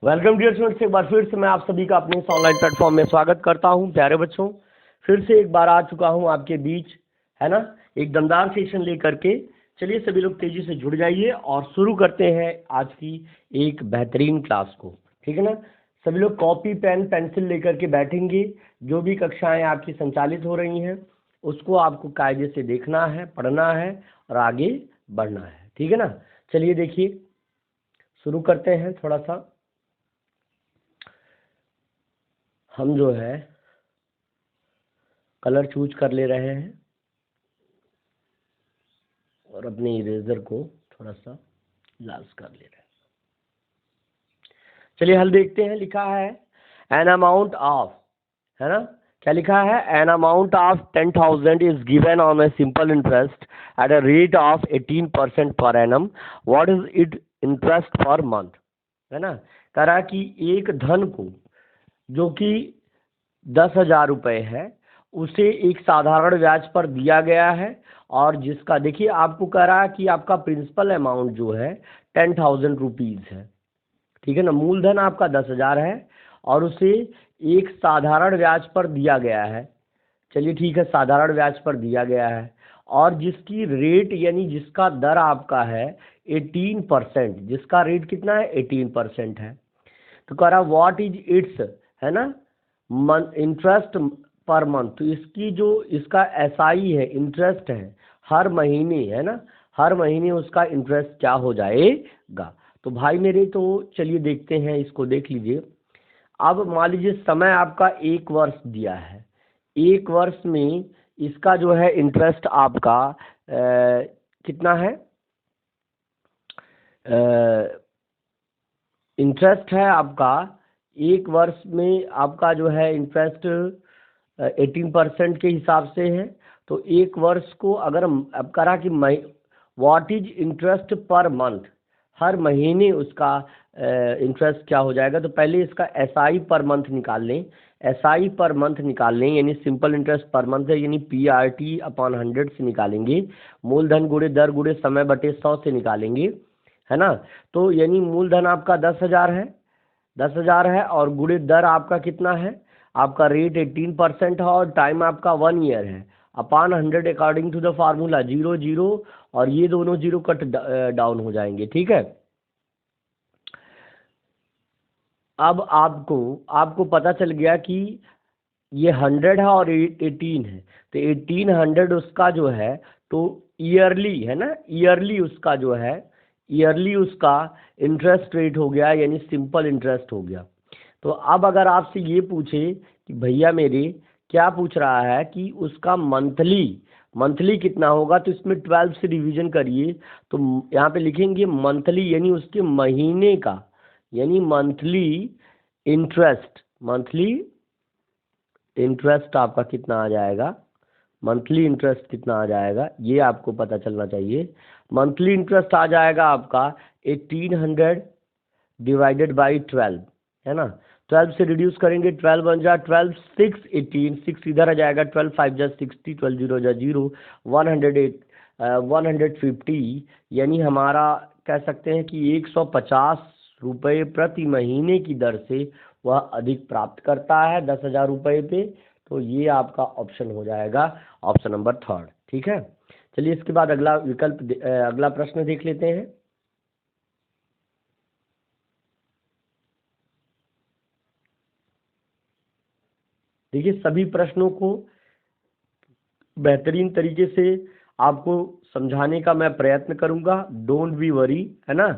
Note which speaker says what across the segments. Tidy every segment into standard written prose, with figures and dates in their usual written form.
Speaker 1: Welcome dear students, एक बार फिर से मैं आप सभी का अपने इस ऑनलाइन प्लेटफॉर्म में स्वागत करता हूं। प्यारे बच्चों, फिर से एक बार आ चुका हूं आपके बीच, है ना, एक दमदार सेशन लेकर के। चलिए सभी लोग तेजी से जुड़ जाइए और शुरू करते हैं आज की एक बेहतरीन क्लास को। ठीक है ना, सभी लोग कॉपी पेन पेंसिल लेकर के बैठेंगे। जो भी कक्षाएं आपकी संचालित हो रही हैं उसको आपको कायदे से देखना है, पढ़ना है और आगे बढ़ना है। ठीक है ना, चलिए देखिए शुरू करते हैं। थोड़ा सा हम जो है कलर चूज कर ले रहे हैं और अपने इरेजर को थोड़ा सा लाल कर ले रहे हैं। चलिए हल देखते हैं। लिखा है एन अमाउंट ऑफ, है ना, क्या लिखा है? An amount of 10,000 is given on a simple interest at a rate of 18% per annum. What is it interest per month? है ना, कह रहा कि एक धन को जो कि 10,000 रुपये है उसे एक साधारण ब्याज पर दिया गया है, और जिसका देखिए आपको कह रहा है कि आपका प्रिंसिपल अमाउंट जो है 10,000 रुपीज़ है। ठीक है ना, मूलधन आपका 10,000 है और उसे एक साधारण ब्याज पर दिया गया है। चलिए ठीक है, साधारण ब्याज पर दिया गया है और जिसकी रेट यानी जिसका दर आपका है 18%। जिसका रेट कितना है? 18% है। तो कह रहा व्हाट इज इट्स, है ना, इंटरेस्ट पर मंथ। तो इसकी जो इसका एसआई है, इंटरेस्ट है हर महीने, है ना, हर महीने उसका इंटरेस्ट क्या हो जाएगा। तो भाई मेरे, तो चलिए देखते हैं, इसको देख लीजिए। अब मान लीजिए समय आपका 1 वर्ष दिया है। 1 वर्ष में इसका जो है इंटरेस्ट आपका कितना है? इंटरेस्ट है आपका 1 वर्ष में आपका जो है इंटरेस्ट 18% के हिसाब से है। तो 1 वर्ष को अगर अब करा कि what is interest per month, हर महीने उसका इंटरेस्ट क्या हो जाएगा। तो पहले इसका एसआई पर मंथ निकाल लें। एसआई पर मंथ निकाल लें यानी सिंपल इंटरेस्ट पर मंथ है, यानी PRT अपॉन 100 से निकालेंगे। मूलधन गुणे दर गुणे समय बटे 100 से निकालेंगे, है ना। तो यानी मूलधन आपका 10,000 है, 10,000 है और गुणे दर आपका कितना है? आपका रेट 18% है और टाइम आपका 1 ईयर है। अपान 100 अकॉर्डिंग टू द फार्मूला 0 0 और ये दोनों जीरो कट डाउन हो जाएंगे। ठीक है, अब आपको पता चल गया कि ये 100 है और 18 है। तो 1800 उसका जो है तो ईयरली, है ना, ईयरली उसका जो है, ईयरली उसका इंटरेस्ट रेट हो गया यानी सिंपल इंटरेस्ट हो गया। तो अब अगर आपसे ये पूछे कि भैया मेरे, क्या पूछ रहा है कि उसका मंथली, मंथली कितना होगा, तो इसमें 12 से डिवीजन करिए। तो यहाँ पे लिखेंगे मंथली यानी उसके महीने का, यानी मंथली इंटरेस्ट, मंथली इंटरेस्ट आपका कितना आ जाएगा, मंथली इंटरेस्ट कितना आ जाएगा ये आपको पता चलना चाहिए। मंथली इंटरेस्ट आ जाएगा आपका 1800 डिवाइडेड बाई 12, है ना। 12 से रिड्यूस करेंगे, 12 बन जा 12 6 18, 6 इधर आ जाएगा, 12 5 जा 60, 12 0 जा 0, 108 150, यानी हमारा कह सकते हैं कि 150 रुपये प्रति महीने की दर से वह अधिक प्राप्त करता है 10,000 रुपये पे। तो ये आपका ऑप्शन हो जाएगा, ऑप्शन नंबर 3। ठीक है, चलिए इसके बाद अगला विकल्प अगला प्रश्न देख लेते हैं। देखिए सभी प्रश्नों को बेहतरीन तरीके से आपको समझाने का मैं प्रयत्न करूंगा। डोंट बी वरी, है ना,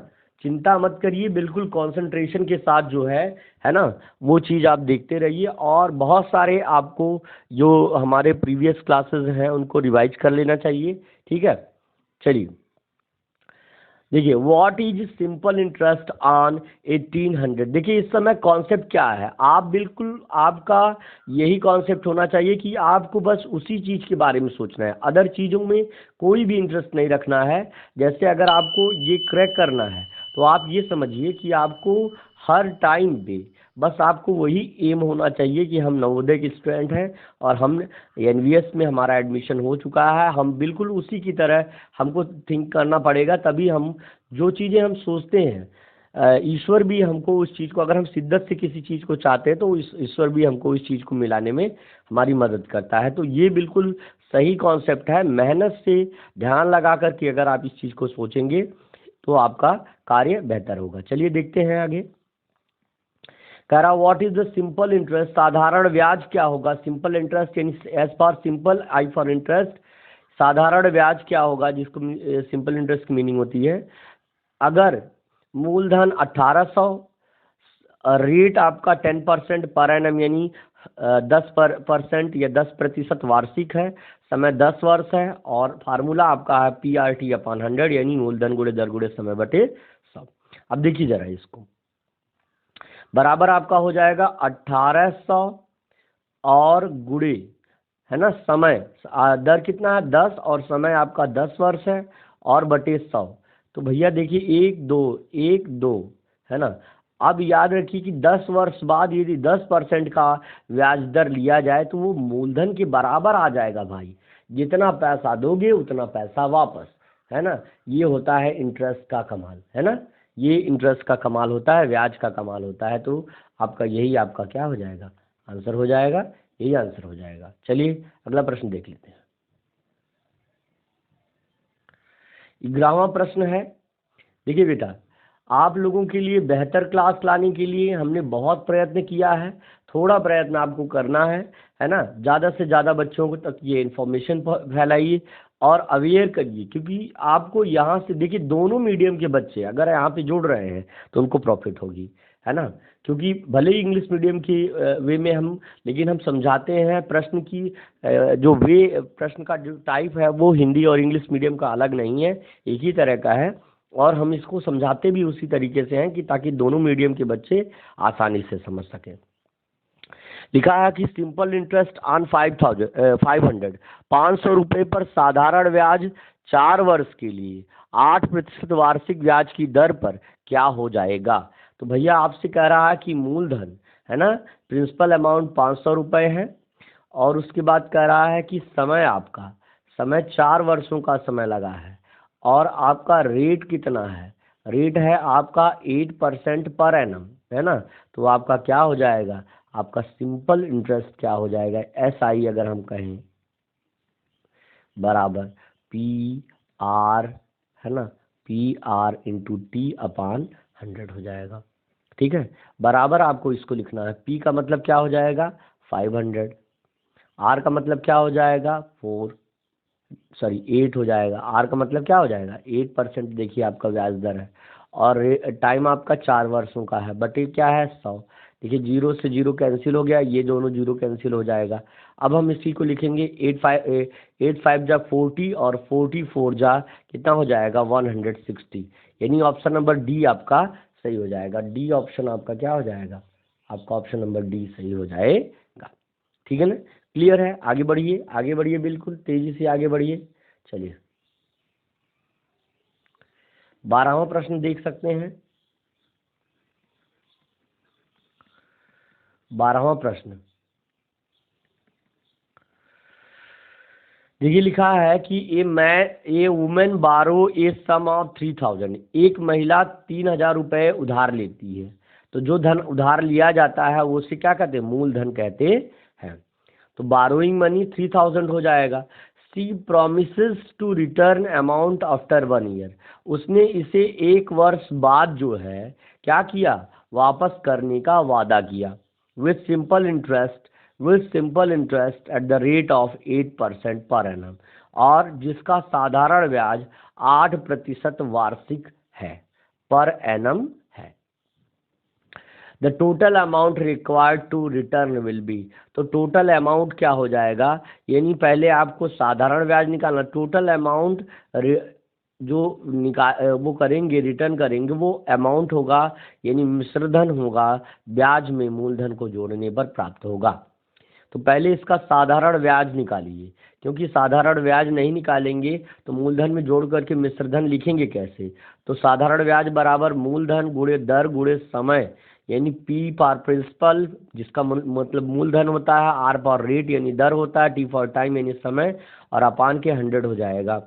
Speaker 1: चिंता मत करिए, बिल्कुल कंसंट्रेशन के साथ जो है ना, वो चीज़ आप देखते रहिए। और बहुत सारे आपको जो हमारे प्रीवियस क्लासेस हैं उनको रिवाइज कर लेना चाहिए। ठीक है, चलिए देखिए what is simple interest on 1800। देखिए इस समय कॉन्सेप्ट क्या है, आप बिल्कुल आपका यही कॉन्सेप्ट होना चाहिए कि आपको बस उसी चीज़ के बारे में सोचना है, अदर चीज़ों में कोई भी इंटरेस्ट नहीं रखना है। जैसे अगर आपको ये क्रैक करना है तो आप ये समझिए कि आपको हर टाइम पे बस आपको वही एम होना चाहिए कि हम नवोदय के स्टूडेंट हैं और हम NVS में हमारा एडमिशन हो चुका है। हम बिल्कुल उसी की तरह हमको थिंक करना पड़ेगा, तभी हम जो चीज़ें हम सोचते हैं ईश्वर भी हमको उस चीज़ को, अगर हम शिद्दत से किसी चीज़ को चाहते हैं तो ईश्वर भी हमको इस चीज़ को मिलाने में हमारी मदद करता है। तो ये बिल्कुल सही कॉन्सेप्ट है। मेहनत से ध्यान लगा करके अगर आप इस चीज़ को सोचेंगे तो आपका कार्य बेहतर होगा। चलिए देखते हैं आगे। कह रहा what is the simple interest, साधारण ब्याज क्या होगा। सिंपल इंटरेस्ट यानी as for simple, I for interest. साधारण ब्याज क्या होगा, जिसको सिंपल इंटरेस्ट की मीनिंग होती है, अगर मूलधन 1800, रेट आपका 10% पर एनम यानी 10% या 10% वार्षिक है, समय 10 वर्ष है, और फार्मूला आपका है PRT/100 यानी मूलधन गुणे दर गुणे समय बटे 100। अब देखिए जरा इसको, बराबर आपका हो जाएगा 1800 और गुणे, है ना, समय, दर कितना है 10 और समय आपका 10 वर्ष है, और बटे 100। तो भैया देखिए 1 2 है ना। अब याद रखिए कि 10 वर्ष बाद यदि 10% का ब्याज दर लिया जाए तो वो मूलधन के बराबर आ जाएगा भाई। जितना पैसा दोगे उतना पैसा वापस, है ना। ये होता है इंटरेस्ट का कमाल, है ना। ये इंटरेस्ट का कमाल होता है, ब्याज का कमाल होता है। तो आपका यही आपका क्या हो जाएगा, आंसर हो जाएगा, यही आंसर हो जाएगा। चलिए अगला प्रश्न देख लेते हैं। 11वां प्रश्न है, देखिए बेटा, आप लोगों के लिए बेहतर क्लास लाने के लिए हमने बहुत प्रयत्न किया है। थोड़ा प्रयत्न आपको करना है ना। ज़्यादा से ज़्यादा बच्चों को तक ये इन्फॉर्मेशन फैलाइए और अवेयर करिए, क्योंकि आपको यहाँ से देखिए दोनों मीडियम के बच्चे अगर यहाँ पे जुड़ रहे हैं तो उनको प्रॉफिट होगी, है ना। क्योंकि भले ही इंग्लिश मीडियम की वे में हम, लेकिन हम समझाते हैं प्रश्न की जो वे, प्रश्न का जो टाइप है वो हिंदी और इंग्लिश मीडियम का अलग नहीं है, एक ही तरह का है। और हम इसको समझाते भी उसी तरीके से हैं कि ताकि दोनों मीडियम के बच्चे आसानी से समझ सकें। लिखा है कि सिंपल इंटरेस्ट ऑन 500 ₹500 पर साधारण ब्याज 4 वर्ष के लिए 8% वार्षिक ब्याज की दर पर क्या हो जाएगा। तो भैया आपसे कह रहा है कि मूलधन, है ना, प्रिंसिपल अमाउंट 500 रुपये है, और उसके बाद कह रहा है कि समय, आपका समय 4 वर्षों का समय लगा है, और आपका रेट कितना है, रेट है आपका 8% पर एनम, है ना। तो आपका क्या हो जाएगा, आपका सिंपल इंटरेस्ट क्या हो जाएगा, SI अगर हम कहें, बराबर PR, है ना, PR इंटू T/100 हो जाएगा। ठीक है, बराबर आपको इसको लिखना है। P का मतलब क्या हो जाएगा 500, R का मतलब क्या हो जाएगा 8 हो जाएगा। R का मतलब क्या हो जाएगा 8%, देखिए आपका ब्याज दर है, और टाइम आपका 4 वर्षों का है, बट ये क्या है 100। देखिए 0 से 0 कैंसिल हो गया, ये दोनों 0 कैंसिल हो जाएगा। अब हम इसी को लिखेंगे 8 5 जा 40 और 44 जा कितना हो जाएगा 160, यानी ऑप्शन नंबर डी आपका सही हो जाएगा। डी ऑप्शन आपका क्या हो जाएगा, आपका ऑप्शन नंबर डी सही हो जाएगा। ठीक है ना, क्लियर है। आगे बढ़िए, आगे बढ़िए, बिल्कुल तेजी से आगे बढ़िए। चलिए 12वां प्रश्न देख सकते हैं। 12वां प्रश्न देखिए, लिखा है कि ए वुमेन बारो ए सम ऑफ 3000, एक महिला 3000 रुपये उधार लेती है। तो जो धन उधार लिया जाता है वो उसे क्या कहते हैं, मूलधन कहते हैं। तो बारोइंग मनी 3000 हो जाएगा। She promises to return amount after 1 year, उसने इसे 1 वर्ष बाद जो है क्या किया, वापस करने का वादा किया। With simple interest at the rate of 8% per annum, और जिसका साधारण ब्याज 8% वार्षिक है, पर एनम है। The total amount required to return will be, तो टोटल अमाउंट क्या हो जाएगा, यानी पहले आपको साधारण ब्याज निकालना, टोटल अमाउंट जो वो करेंगे, रिटर्न करेंगे, वो अमाउंट होगा, यानी मिश्रधन होगा, ब्याज में मूलधन को जोड़ने पर प्राप्त होगा। तो पहले इसका साधारण ब्याज निकालिए, क्योंकि साधारण ब्याज नहीं निकालेंगे तो मूलधन में जोड़ करके मिश्रधन लिखेंगे कैसे। तो साधारण ब्याज बराबर मूलधन गुणे दर गुणे समय, यानी P फॉर प्रिंसिपल जिसका मतलब मूलधन होता है, R फॉर रेट यानी दर होता है, T फॉर टाइम यानी समय, और अपान के 100 हो जाएगा।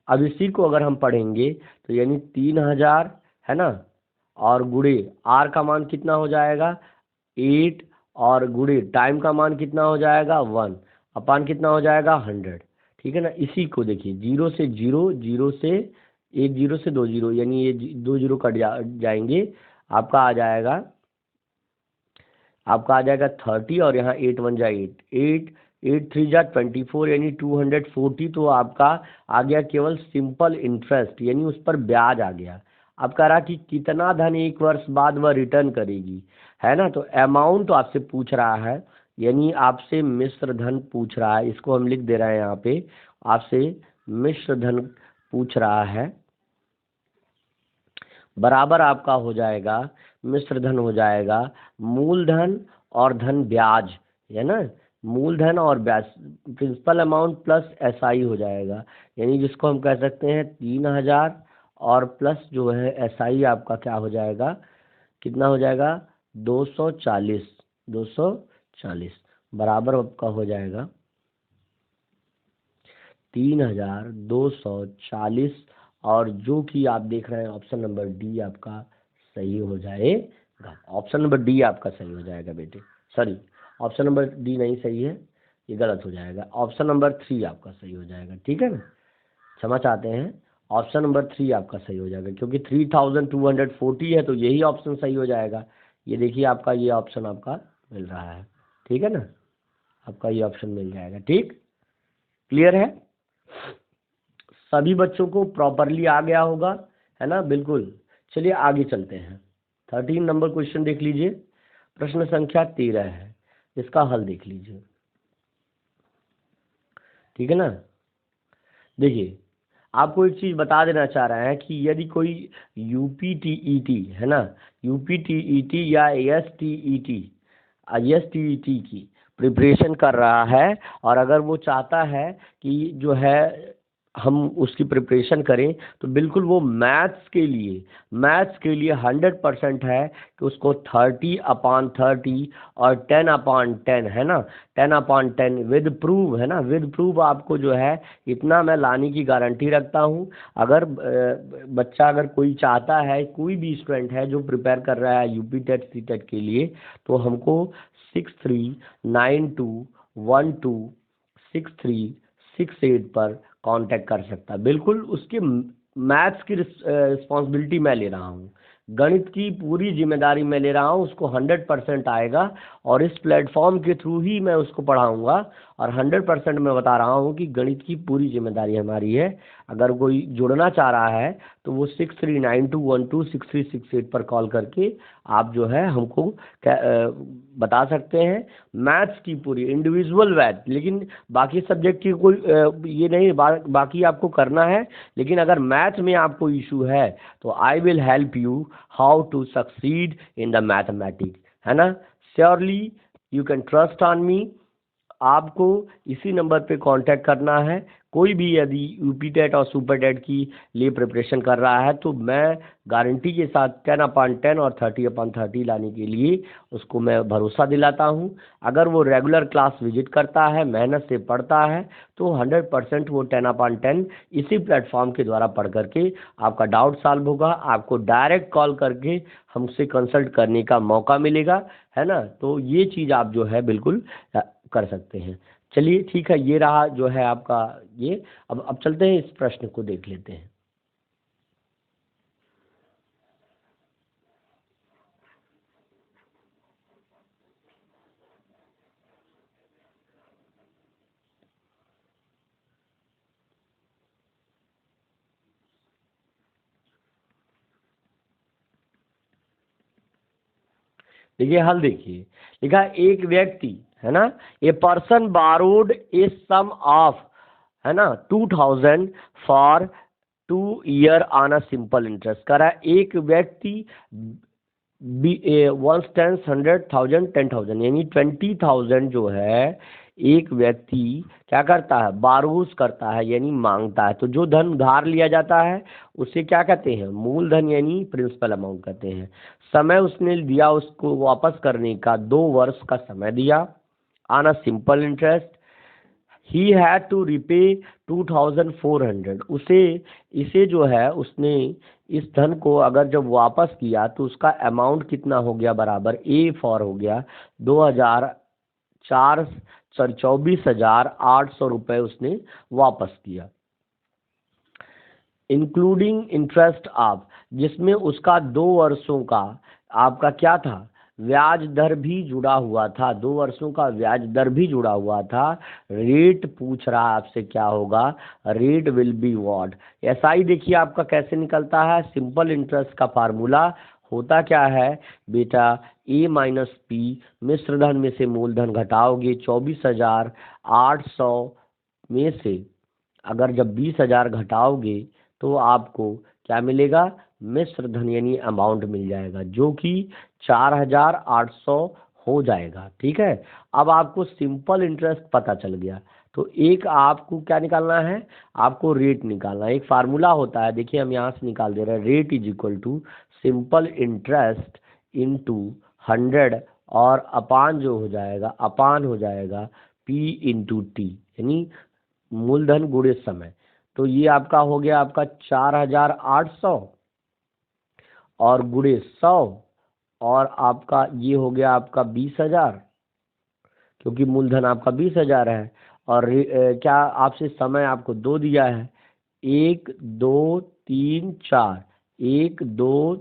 Speaker 1: अब इसी को अगर हम पढ़ेंगे तो यानी 3000, है ना, और गुड़े आर का मान कितना हो जाएगा 8 और गुड़े टाइम का मान कितना हो जाएगा 1 अपान कितना हो जाएगा 100। ठीक है ना। इसी को देखिए 0 से 0, 0 से 1 0 से 2 0, यानी ये 2 0 कट जाएंगे। आपका आ जाएगा 30 और यहाँ 8 1 जा 8 8 8 3 जा 24 यानी 240। तो आपका आ गया केवल सिंपल इंटरेस्ट, यानी उस पर ब्याज आ गया। अब कह रहा कि कितना धन 1 वर्ष बाद वह रिटर्न करेगी, है ना। तो अमाउंट तो आपसे पूछ रहा है, यानी आपसे मिश्र धन पूछ रहा है। इसको हम लिख दे रहे हैं यहाँ पे, आपसे मिश्र धन पूछ रहा है। बराबर आपका हो जाएगा, मिश्र धन हो जाएगा मूलधन और धन ब्याज, है ना। मूलधन और ब्याज प्रिंसिपल अमाउंट प्लस एसआई हो जाएगा, यानी जिसको हम कह सकते हैं 3000 और प्लस जो है एसआई आपका क्या हो जाएगा, कितना हो जाएगा 240 240 बराबर आपका हो जाएगा 3240। और जो कि आप देख रहे हैं ऑप्शन नंबर डी आपका सही हो जाएगा। ऑप्शन नंबर डी आपका सही हो जाएगा बेटे, सॉरी ऑप्शन नंबर डी नहीं सही है, ये गलत हो जाएगा। ऑप्शन नंबर 3 आपका सही हो जाएगा। ठीक है ना, क्षमा चाहते हैं, ऑप्शन नंबर 3 आपका सही हो जाएगा, क्योंकि 3240 है तो यही ऑप्शन सही हो जाएगा। ये देखिए आपका ये ऑप्शन आपका मिल रहा है। ठीक है ना, आपका ये ऑप्शन मिल जाएगा। ठीक, क्लियर है, सभी बच्चों को प्रॉपरली आ गया होगा, है ना। बिल्कुल, चलिए आगे चलते हैं। 13 नंबर क्वेश्चन देख लीजिए, प्रश्न संख्या 13 है, इसका हल देख लीजिए। ठीक है ना, देखिए आपको एक चीज बता देना चाह रहा है कि यदि कोई यूपीटीईटी, है ना, यूपीटीईटी या एसटीईटी की प्रिपरेशन कर रहा है, और अगर वो चाहता है कि जो है हम उसकी प्रिपरेशन करें, तो बिल्कुल वो मैथ्स के लिए 100% है कि उसको 30/30 और 10/10, है ना, 10/10 विद प्रूफ, है ना, विद प्रूफ आपको जो है इतना मैं लाने की गारंटी रखता हूँ। अगर बच्चा अगर कोई चाहता है, कोई भी स्टूडेंट है जो प्रिपेयर कर रहा है यूपी टेट सी टेट के लिए, तो हमको 6392126368 पर कांटेक्ट कर सकता है। बिल्कुल उसके मैथ्स की रिस्पॉन्सिबिलिटी मैं ले रहा हूँ, गणित की पूरी जिम्मेदारी मैं ले रहा हूँ, उसको 100% आएगा, और इस प्लेटफॉर्म के थ्रू ही मैं उसको पढ़ाऊँगा। और 100% मैं बता रहा हूँ कि गणित की पूरी जिम्मेदारी हमारी है। अगर कोई जुड़ना चाह रहा है तो वो 6392126368 पर कॉल करके आप जो है हमको बता सकते हैं। मैथ्स की पूरी इंडिविजुअल मैथ, लेकिन बाकी सब्जेक्ट की कोई ये नहीं, बाकी आपको करना है, लेकिन अगर मैथ में आपको इशू है तो I will help you how to succeed in the mathematics, है ना। Surely you can trust on me. आपको इसी नंबर पे कांटेक्ट करना है। कोई भी यदि यूपी टेट और सुपर टेट की लिए प्रिपरेशन कर रहा है तो मैं गारंटी के साथ 10/10 और 30/30 लाने के लिए उसको मैं भरोसा दिलाता हूँ। अगर वो रेगुलर क्लास विजिट करता है, मेहनत से पढ़ता है, तो 100% वो 10/10 इसी प्लेटफॉर्म के द्वारा पढ़ करके आपका डाउट सॉल्व होगा। आपको डायरेक्ट कॉल करके हमसे कंसल्ट करने का मौका मिलेगा, है ना। तो ये चीज़ आप जो है बिल्कुल कर सकते हैं। चलिए ठीक है, ये रहा जो है आपका ये। अब चलते हैं, इस प्रश्न को देख लेते हैं। देखिए हल देखिए, लिखा एक व्यक्ति, है ना, a person borrowed a sum of, है ना, 2000 for 2 year on a simple interest. करा एक व्यक्ति वंस 10 100,000 10,000 यानी 20,000 जो है एक व्यक्ति क्या करता है, बारूस करता है यानी मांगता है। तो जो धन उधार लिया जाता है उसे क्या कहते हैं, मूलधन यानी प्रिंसिपल अमाउंट कहते हैं। समय उसने दिया उसको वापस करने का 2 वर्ष का समय दिया, on a simple interest. He had to repay 2400, इसे जो है उसने इस धन को अगर जब वापस किया तो उसका अमाउंट कितना हो गया, बराबर ए फॉर हो गया 24,800 रुपये उसने वापस किया, इंक्लूडिंग इंटरेस्ट ऑफ, जिसमें उसका 2 वर्षों का आपका क्या था, ब्याज दर भी जुड़ा हुआ था, 2 वर्षों का ब्याज दर भी जुड़ा हुआ था। रेट पूछ रहा है आपसे क्या होगा, रेट विल बी व्हाट। ऐसा ही देखिए आपका कैसे निकलता है, सिंपल इंटरेस्ट का फार्मूला होता क्या है बेटा, ए माइनस पी, मिश्र धन में से मूलधन घटाओगे 24,800 में से अगर जब 20,000 घटाओगे तो आपको क्या मिलेगा, मिश्र धन यानी अमाउंट मिल जाएगा, जो कि 4,800 हो जाएगा। ठीक है, अब आपको सिंपल इंटरेस्ट पता चल गया, तो एक आपको क्या निकालना है, आपको रेट निकालना है। एक फार्मूला होता है, देखिए हम यहाँ से निकाल दे रहे हैं, rate is equal to simple interest into 100 और अपान जो हो जाएगा, अपान हो जाएगा पी इंटू टी, यानी मूलधन गुणे समय। तो ये आपका हो गया आपका 4,800 और गुणे 100, और आपका ये हो गया आपका 20,000, क्योंकि मूलधन आपका 20,000 है। और क्या आपसे समय आपको 2 दिया है, 1 2 3 4, 1 2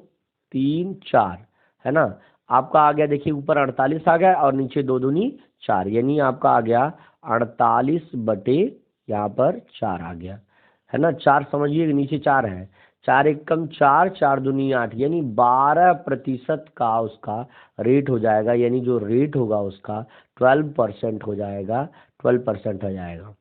Speaker 1: 3 4, है ना। आपका आ गया देखिए ऊपर 48 आ गया और नीचे 2 दूनी 4, यानी आपका आ गया 48 बटे यहाँ पर 4 आ गया, है ना। 4 समझिए नीचे 4 है, 4 एकम 4, 4 दूनी 8, यानी 12% का उसका रेट हो जाएगा, यानी जो रेट होगा उसका 12% हो जाएगा, 12% हो जाएगा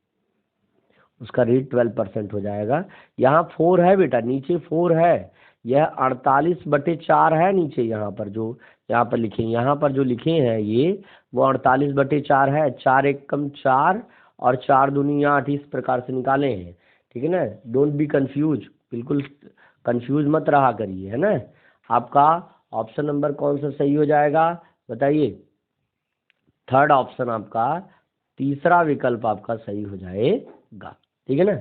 Speaker 1: उसका रेट, 12% हो जाएगा। यहाँ 4 है बेटा, नीचे 4 है, यह 48/4 है नीचे, यहाँ पर जो यहाँ पर लिखे, यहाँ पर जो लिखे हैं ये वो 48/4 है, 4 एकम 4 और 4 दूनी 8, इस प्रकार से निकाले हैं। ठीक है ना, डोंट बी कंफ्यूज, बिल्कुल कंफ्यूज मत रहा करिए, है ना। आपका ऑप्शन नंबर कौन सा सही हो जाएगा बताइए, थर्ड ऑप्शन आपका, तीसरा विकल्प आपका सही हो जाएगा। ठीक है ना,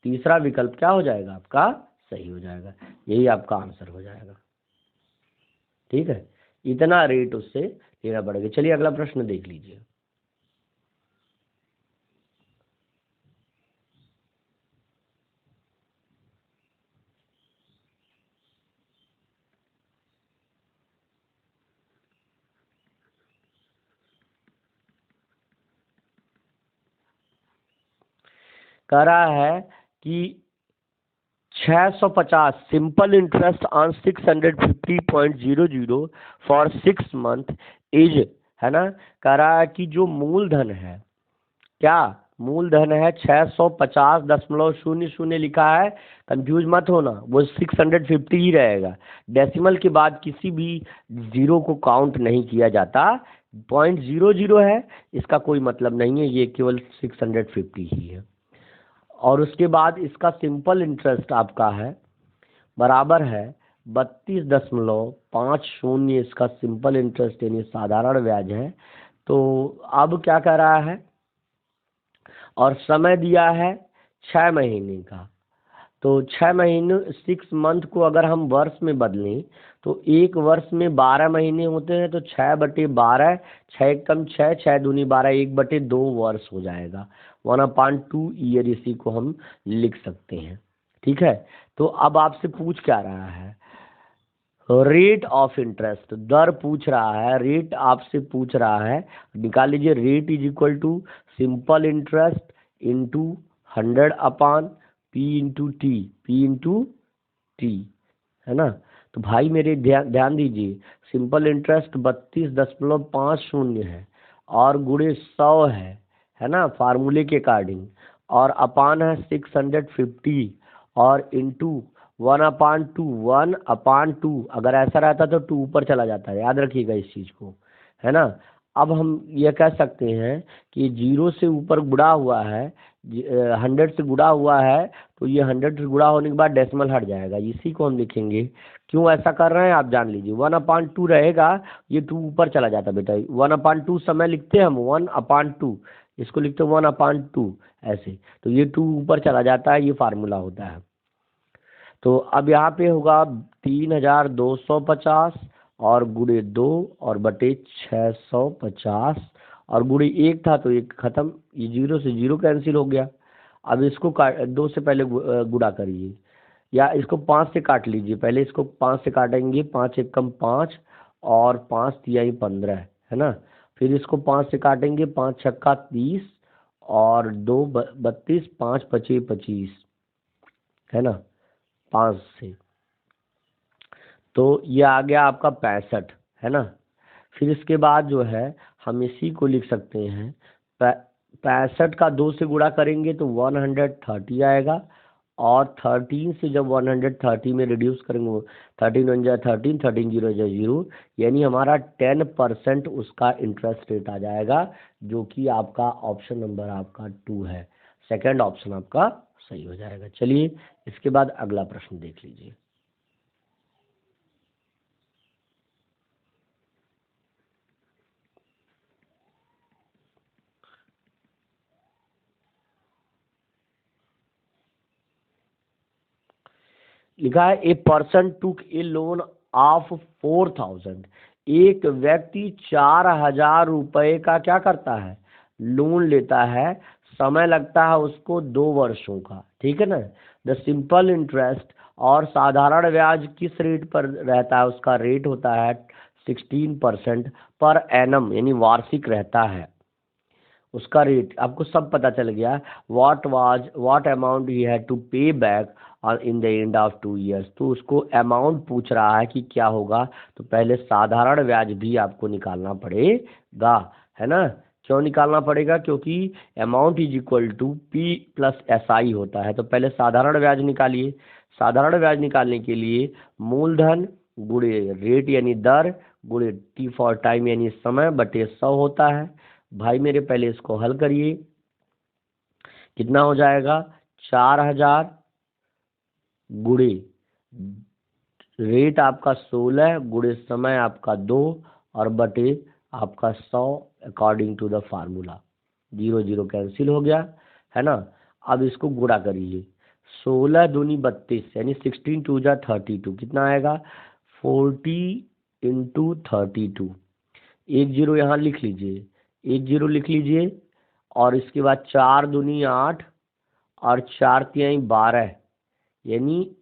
Speaker 1: तीसरा विकल्प क्या हो जाएगा आपका, सही हो जाएगा, यही आपका आंसर हो जाएगा। ठीक है, इतना रेट उससे लेना पड़ेगा। चलिए अगला प्रश्न देख लीजिए। कह रहा है कि 650 simple interest on 650.00 for 6 month is, है ना। कह रहा है कि जो मूलधन है, क्या मूलधन है 650.00 लिखा है, कंफ्यूज मत होना, वो 650 ही रहेगा। डेसिमल के बाद किसी भी जीरो को काउंट नहीं किया जाता, 0.00 है, इसका कोई मतलब नहीं है, ये केवल 650 ही है। और उसके बाद इसका सिंपल इंटरेस्ट आपका है बराबर है 32.50, इसका सिंपल इंटरेस्ट यानी साधारण ब्याज है। तो अब क्या कह रहा है, और समय दिया है 6 महीने का, तो 6 महीने 6 मंथ को अगर हम वर्ष में बदलें तो एक वर्ष में 12 महीने होते हैं, तो 6/12, 6 एकम 6, 6 दूनी 12, 1/2 वर्ष हो जाएगा, 1/2 ईयर, इसी को हम लिख सकते हैं। ठीक है, तो अब आपसे पूछ क्या रहा है, रेट ऑफ इंटरेस्ट, दर पूछ रहा है, रेट आपसे पूछ रहा है, निकाल लीजिए। Rate is equal to simple interest into 100 upon P into T, P into T, है ना। तो भाई मेरे ध्यान दीजिए, सिंपल इंटरेस्ट 32.50 है और गुणे 100 है ना, फार्मूले के अकॉर्डिंग, और अपान है 650 और इंटू 1/2, अगर ऐसा रहता तो 2 ऊपर चला जाता है, याद रखिएगा इस चीज़ को, है ना। अब हम ये कह सकते हैं कि 0 से ऊपर गुणा हुआ है, 100 से गुणा हुआ है, तो ये 100 से गुणा होने के बाद डेसिमल हट जाएगा, इसी को हम लिखेंगे। क्यों ऐसा कर रहे हैं आप जान लीजिए, 1/2 रहेगा, ये 2 ऊपर चला जाता बेटा, 1/2 समय लिखते हैं हम, 1/2, इसको लिखते 1/2 ऐसे, तो ये 2 ऊपर चला जाता है, ये फार्मूला होता है। तो अब यहाँ पे होगा 3250 और गुणे 2 और बटे 650 और गुणे 1 था तो एक खत्म, ये 0 से 0 कैंसिल हो गया। अब इसको 2 से पहले गुणा करिए, या इसको 5 से काट लीजिए। पहले इसको 5 से काटेंगे, 5 एकम 5 और 5 तिहाई 15 है ना। फिर इसको 5 से काटेंगे, 5 छक्का 30 और 2 32, 5 पचे 25 है ना, 5 से, तो ये आ गया आपका 65 है ना। फिर इसके बाद जो है हम इसी को लिख सकते हैं 65 का 2 से गुणा करेंगे तो 130 आएगा, और 13 से जब 130 में रिड्यूस करेंगे, 13 1 जा 13, 13 0 जा 0, यानी हमारा 10% उसका इंटरेस्ट रेट आ जाएगा, जो कि आपका ऑप्शन नंबर आपका 2 है। सेकंड ऑप्शन आपका सही हो जाएगा। चलिए इसके बाद अगला प्रश्न देख लीजिए। लिखा है a person took A loan of 4000। एक व्यक्ति 4000 रुपए का क्या करता है, लोन लेता है। समय लगता है उसको 2 वर्षों का, ठीक है ना। द सिंपल इंटरेस्ट और साधारण ब्याज किस रेट पर रहता है, उसका रेट होता है 16% पर एनम, यानी वार्षिक रहता है उसका रेट। आपको सब पता चल गया what amount he had to pay back in the end of 2 years. तो उसको अमाउंट पूछ रहा है कि क्या होगा, तो पहले साधारण ब्याज भी आपको निकालना पड़ेगा, है ना। क्यों निकालना पड़ेगा, क्योंकि amount is equal to P plus S I होता है। तो पहले साधारण ब्याज निकालिए। साधारण ब्याज निकालने के लिए मूलधन गुणे रेट यानी दर गुणे टी फॉर टाइम यानी समय बटे 100 होता है। भाई मेरे पहले इसको हल करिए, कितना हो जाएगा, 4000 गुणे रेट आपका 16 गुणे समय आपका 2 और बटे आपका 100 according to the formula. 0 0 cancel हो गया, है ना। अब इसको गुणा करिए, 16 दूनी 32 यानी 16 2 जा 32, कितना आएगा 40 इंटू 32। 1 0 यहाँ लिख लीजिए, 1 0 लिख लीजिए, और इसके बाद 4 दूनी 8 और 4 तिहाई 12, यानी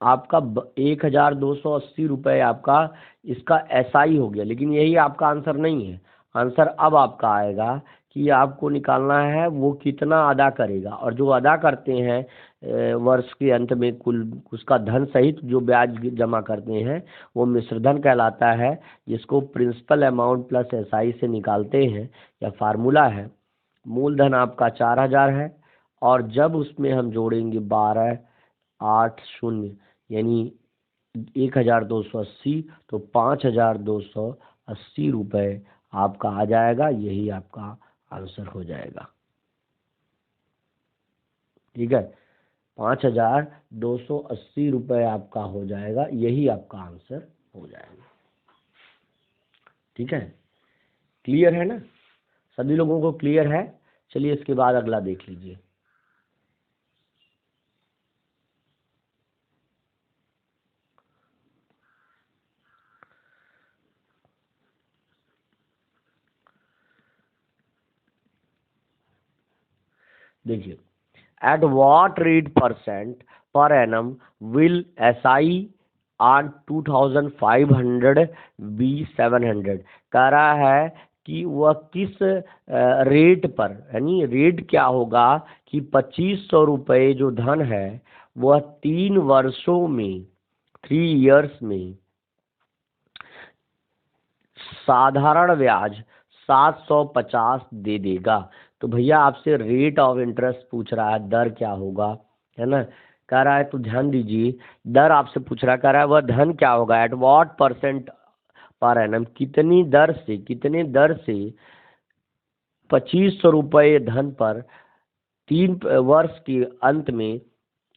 Speaker 1: आपका 1280 रुपये आपका इसका एसआई हो गया। लेकिन यही आपका आंसर नहीं है। आंसर अब आपका आएगा कि आपको निकालना है वो कितना अदा करेगा, और जो अदा करते हैं वर्ष के अंत में कुल उसका धन सहित जो ब्याज जमा करते हैं वो मिश्रधन कहलाता है, जिसको प्रिंसिपल अमाउंट प्लस एसआई से निकालते हैं। यह फार्मूला है। मूलधन आपका 4000 है, और जब उसमें हम जोड़ेंगे 12 8 0 यानी 1280, तो 5280 रुपये आपका आ जाएगा। यही आपका आंसर हो जाएगा, ठीक है। 5280 रुपये आपका हो जाएगा, यही आपका आंसर हो जाएगा, ठीक है। क्लियर है ना, सभी लोगों को क्लियर है। चलिए इसके बाद अगला देख लीजिए। देखिए, at what rate percent per annum will SI on 2500 be 700। कह रहा है कि वह किस रेट पर, यानी रेट क्या होगा कि 2500 रुपये जो धन है वह 3 वर्षों में 3 इयर्स में साधारण ब्याज 750 दे देगा। तो भैया आपसे रेट ऑफ इंटरेस्ट पूछ रहा है, दर क्या होगा, है ना। कह रहा है तो ध्यान दीजिए, दर आपसे पूछ रहा है, कह रहा है वह धन क्या होगा, at what percent per annum, कितनी दर से, कितने दर से 2500 रुपये धन पर 3 वर्ष के अंत में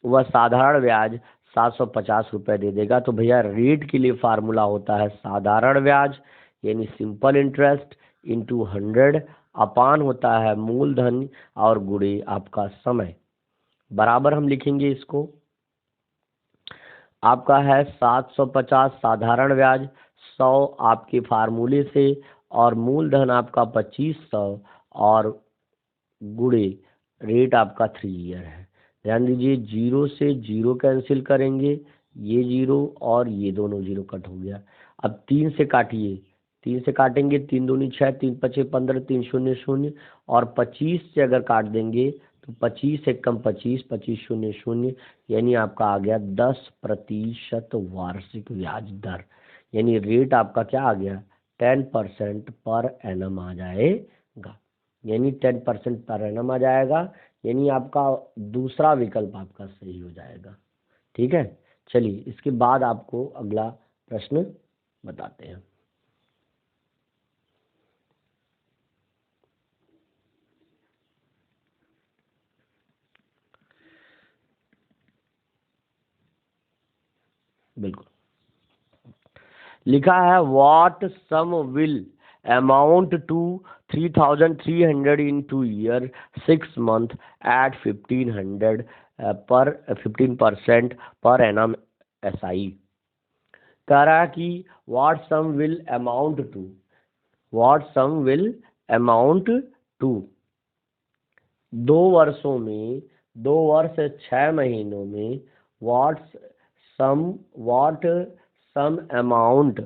Speaker 1: वह साधारण ब्याज 750 रुपये दे देगा। तो भैया रेट के लिए फार्मूला होता है साधारण ब्याज यानी सिंपल इंटरेस्ट इंटू 100 अपान होता है मूलधन और गुणे आपका समय। बराबर हम लिखेंगे इसको, आपका है 750 साधारण ब्याज, 100 आपके फार्मूले से, और मूलधन आपका 2500, और गुणे रेट आपका 3 ईयर है। ध्यान दीजिए, 0 से 0 कैंसिल करेंगे, ये 0 और ये दोनों 0 कट हो गया। अब 3 से काटिए, 3 से काटेंगे, 3 दूनी 6, 3 पचे 15, 3 शून्य शून्य, और 25 से अगर काट देंगे तो 25 एकम 25, 25 शून्य शून्य, यानी आपका आ गया 10% वार्षिक ब्याज दर, यानी रेट आपका क्या आ गया, 10% पर एनम आ जाएगा, यानी 10% पर एनम आ जाएगा, यानी आपका दूसरा विकल्प आपका सही हो जाएगा। ठीक है, चलिए इसके बाद आपको अगला प्रश्न बताते हैं। बिल्कुल, लिखा है what sum will amount to 3300 in 2 year 6 month at 1500 पर 15% पर एनम SI। कह रहा है कि what sum will amount to, what sum will amount to 2 वर्षों में, 2 वर्ष 6 महीनों में, what sum amount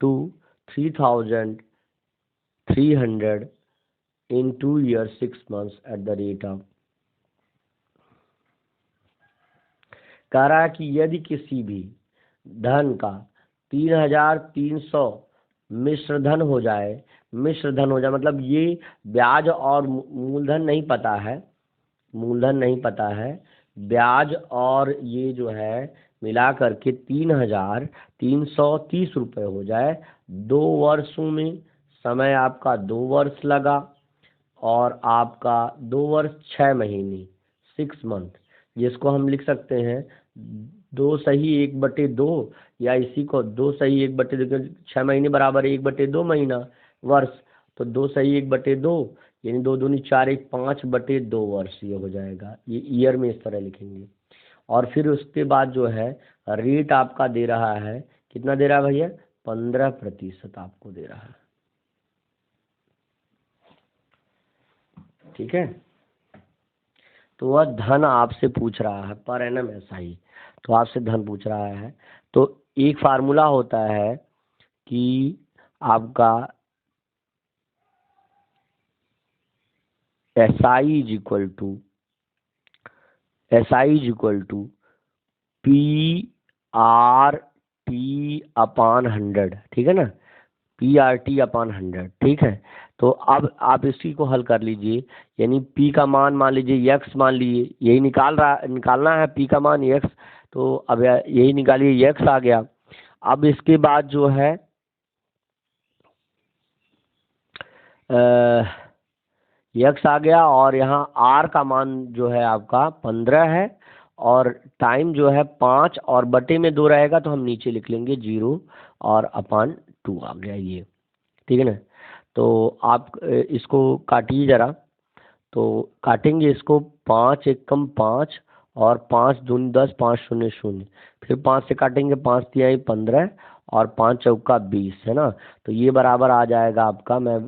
Speaker 1: to 3300 in 2 years 6 months at the rate of। कह रहा है कि यदि किसी भी धन का 3300 मिश्र धन हो जाए, मिश्र धन हो जाए मतलब ये ब्याज और मूलधन नहीं पता है, मूलधन नहीं पता है, ब्याज और ये जो है मिला करके 3330 रुपये हो जाए 2 वर्षों में, समय आपका 2 वर्ष लगा, और आपका 2 वर्ष 6 महीने 6 मंथ, जिसको हम लिख सकते हैं 2 सही 1/2, या इसी को 2 सही 1/2, 6 महीने बराबर 1/2 महीना वर्ष, तो 2 सही 1/2, यानी 2 दूनी 4, 1 5/2 वर्ष ये हो जाएगा। ये ईयर में इस तरह लिखेंगे। और फिर उसके बाद जो है रेट आपका दे रहा है, कितना दे रहा है भैया, 15% आपको दे रहा है। ठीक है, तो वह धन आपसे पूछ रहा है पर एनम SI, तो आपसे धन पूछ रहा है, तो एक फार्मूला होता है कि आपका SI is equal to PRT upon 100, ठीक है ना, PRT अपॉन 100, ठीक है। तो अब आप इसी को हल कर लीजिए, यानी P का मान लीजिए x मान लीजिए, यही निकालना है P का मान x, तो अब यही निकालिए, x आ गया। अब इसके बाद जो है x आ गया, और यहाँ r का मान जो है आपका 15 है, और टाइम जो है 5 और बटे में 2 रहेगा, तो हम नीचे लिख लेंगे 0 और अपॉन 2 आ गया ये, ठीक है ना। तो आप इसको काटिए ज़रा, तो काटेंगे इसको, 5 एकम 5 और 5 दूनी 10, 5 शून्य शून्य, फिर 5 से काटेंगे, 5 तिहाई 15 और 5 चौका 20, है ना। तो ये बराबर आ जाएगा आपका, मैं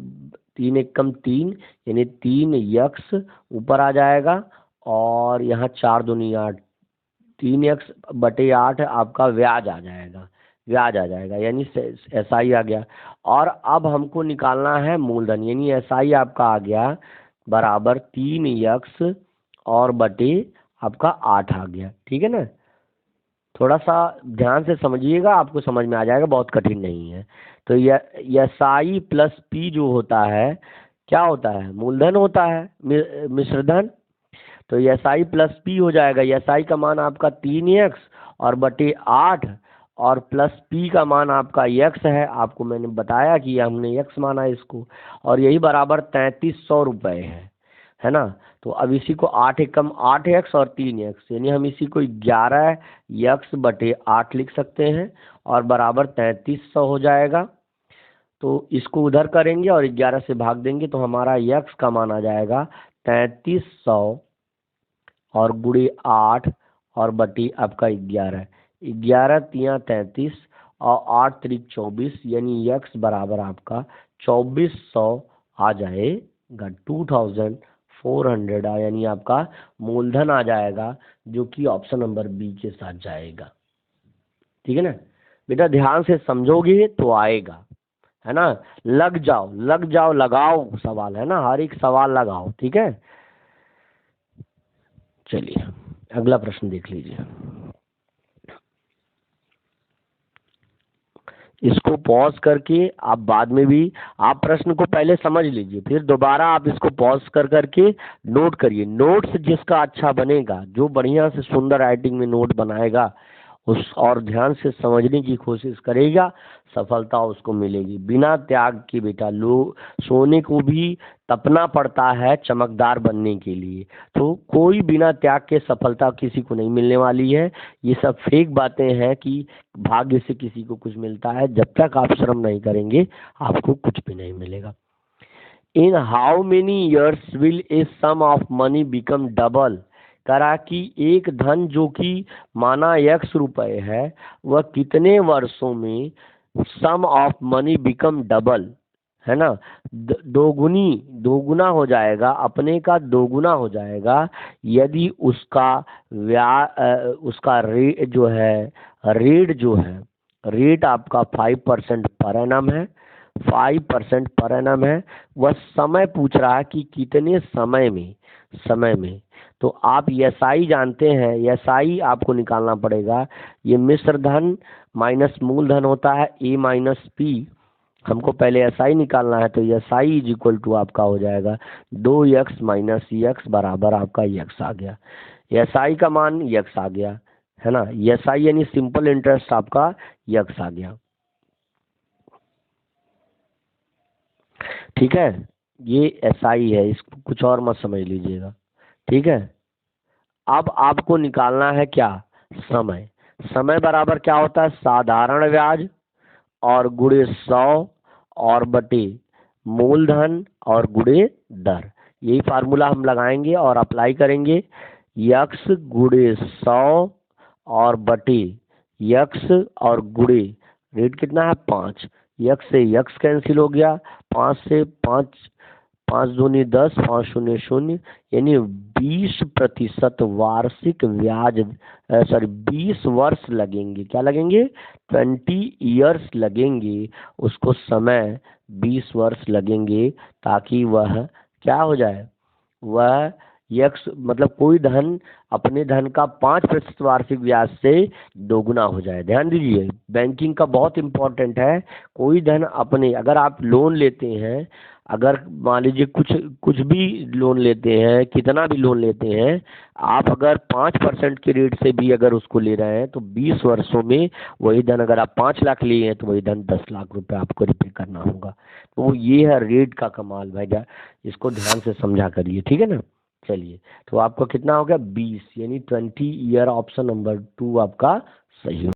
Speaker 1: 3 एकम 3, यानी 3x ऊपर आ जाएगा, और यहाँ 4 दूनी 8, 3x/8 आपका ब्याज आ जाएगा, ब्याज आ जाएगा, यानी SI आ गया। और अब हमको निकालना है मूलधन, यानी SI आपका आ गया बराबर 3x और बटे आपका 8 आ गया, ठीक है ना। थोड़ा सा ध्यान से समझिएगा, आपको समझ में आ जाएगा, बहुत कठिन नहीं है। तो यह SI प्लस P जो होता है क्या होता है, मूलधन होता है, मिश्रधन। तो SI प्लस P हो जाएगा, SI का मान आपका 3x और बटे 8, और प्लस P का मान आपका x है, आपको मैंने बताया कि हमने x माना इसको, और यही बराबर 3300 रुपये है ना। तो अब इसी को 8 एकम 8x और 3x, यानी हम इसी को 11x/8 लिख सकते हैं, और बराबर 3300 हो जाएगा। तो इसको उधर करेंगे और 11 से भाग देंगे तो हमारा यक्स का मान आ जाएगा 3300 और गुणे 8 और बटी आपका 11। 11 तिया 33 और 8 त्रिक 24, यानी यक्स बराबर आपका 2400 आ जाएगा। 2400 यानी आपका मूलधन आ जाएगा, जो कि ऑप्शन नंबर बी के साथ जाएगा। ठीक है ना बेटा, ध्यान से समझोगे तो आएगा, है ना। लग जाओ लग जाओ, लगाओ सवाल, है ना, हर एक सवाल लगाओ। ठीक है, चलिए अगला प्रश्न देख लीजिए। इसको पॉज करके आप बाद में भी आप प्रश्न को पहले समझ लीजिए, फिर दोबारा आप इसको पॉज कर करके नोट करिए। नोट्स जिसका अच्छा बनेगा, जो बढ़िया से सुंदर राइटिंग में नोट बनाएगा उस और ध्यान से समझने की कोशिश करेगा, सफलता उसको मिलेगी। बिना त्याग के बेटा सोने को भी तपना पड़ता है चमकदार बनने के लिए। तो कोई बिना त्याग के सफलता किसी को नहीं मिलने वाली है। ये सब फेक बातें हैं कि भाग्य से किसी को कुछ मिलता है। जब तक आप श्रम नहीं करेंगे आपको कुछ भी नहीं मिलेगा। In how many years will a sum of money become double. करा कि एक धन जो कि माना x रुपए है, वह कितने वर्षों में सम ऑफ मनी बिकम डबल, है ना, दोगुना हो जाएगा, अपने का दोगुना हो जाएगा, यदि उसका उसका रेट जो है, रेट आपका 5% पर एनम है, 5% पर एनम है। वह समय पूछ रहा है कि कितने समय में। तो आप एसआई जानते हैं, एसआई आपको निकालना पड़ेगा। ये मिश्र धन माइनस मूलधन होता है, ए माइनस पी। हमको पहले एसआई निकालना है, तो एसआई इज इक्वल टू आपका हो जाएगा 2x माइनस एक्स बराबर आपका एक्स आ गया। एसआई का मान एक्स आ गया, है ना। एसआई यानी सिंपल इंटरेस्ट आपका एक्स आ गया। ठीक है, ये एसआई है, इसको कुछ और मत समझ लीजिएगा। ठीक है, अब आपको निकालना है क्या, समय। समय बराबर क्या होता है, साधारण ब्याज और गुणे 100 और बटे मूलधन और गुणे दर। यही फार्मूला हम लगाएंगे और अप्लाई करेंगे। यक्स गुणे 100 और बटे यक्स और गुणे रेट कितना है 5। यक्स से यक्स कैंसिल हो गया, 5 से 5, 5 दूनी 10, 5 शून्य शून्य, यानी 20% वार्षिक ब्याज, सॉरी 20 वर्ष लगेंगे। क्या लगेंगे, 20 ईयर्स लगेंगे उसको, समय 20 वर्ष लगेंगे, ताकि वह क्या हो जाए, वह यक्स मतलब कोई धन अपने धन का 5% वार्षिक ब्याज से दोगुना हो जाए। ध्यान दीजिए, बैंकिंग का बहुत इंपॉर्टेंट है। कोई धन अपने, अगर आप लोन लेते हैं, अगर मान लीजिए कुछ भी लोन लेते हैं, कितना भी लोन लेते हैं, आप अगर 5% के रेट से भी अगर उसको ले रहे हैं, तो 20 वर्षों में वही धन, अगर आप 5 लाख लिए हैं तो वही धन 10 लाख रुपए आपको रिपे करना होगा। तो ये है रेट का कमाल भाई, इसको ध्यान से समझा करिए। ठीक है ना, चलिए तो आपका कितना हो गया 20, यानी 20 ईयर, ऑप्शन नंबर 2 आपका सही हो।